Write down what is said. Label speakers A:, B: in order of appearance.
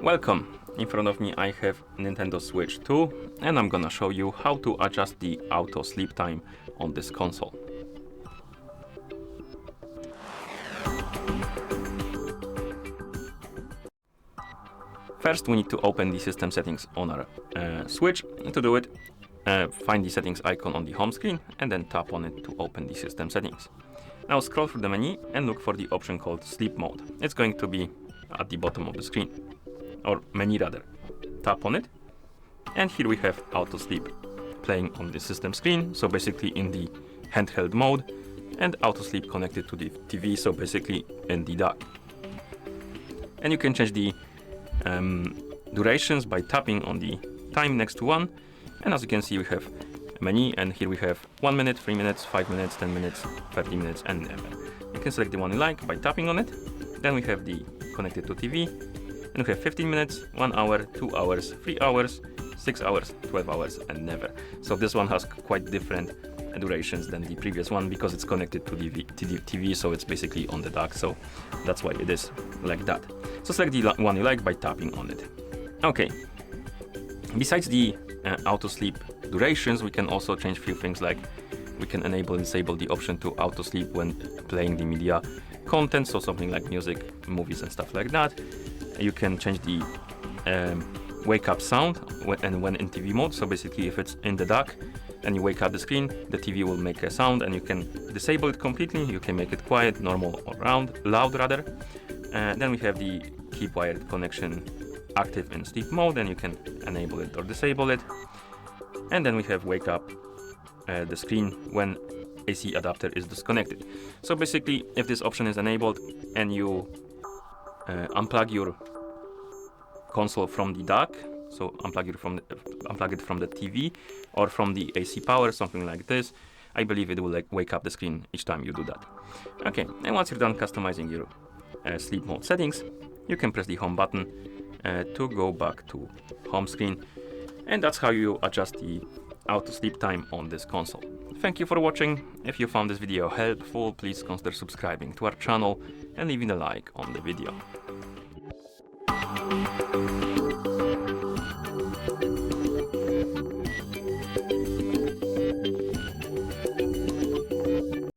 A: Welcome! In front of me I have Nintendo Switch 2 and I'm gonna show you how to adjust the auto sleep time on this console. First we need to open the system settings on our Switch. To do it, find the settings icon on the home screen and then tap on it to open the system settings. Now scroll through the menu and look for the option called Sleep Mode. It's going to be at the bottom of the screen, or menu rather. Tap on it, and here we have Auto Sleep playing on the system screen, so basically in the handheld mode, and Auto Sleep connected to the TV, so basically in the dock. And you can change the durations by tapping on the time next to 1, and as you can see we have a menu, and here we have 1 minute, 3 minutes, 5 minutes, 10 minutes, 30 minutes, and never. You can select the one you like by tapping on it. Then we have the connected to TV, and we have 15 minutes, 1 hour, 2 hours, 3 hours, 6 hours, 12 hours, and never. So this one has quite different durations than the previous one because it's connected to the TV, so it's basically on the dock, so that's why it is like that. So select the one you like by tapping on it. Okay, besides the auto sleep durations, we can also change a few things, like we can enable and disable the option to auto sleep when playing the media content, so something like music, movies and stuff like that. You can change the wake up sound when in TV mode, so basically if it's in the dock and you wake up the screen, the TV will make a sound, and you can disable it completely. You can make it quiet, normal, or loud rather. Then we have the keep wired connection active in sleep mode, and you can enable it or disable it. And then we have wake up the screen when AC adapter is disconnected. So basically if this option is enabled and you unplug your console from the dock, so unplug it from the TV or from the AC power, something like this, I believe it will wake up the screen each time you do that. Okay, and once you're done customizing your sleep mode settings, you can press the home button to go back to home screen, and that's how you adjust the auto sleep time on this console. Thank you for watching. If you found this video helpful, please consider subscribing to our channel and leaving a like on the video.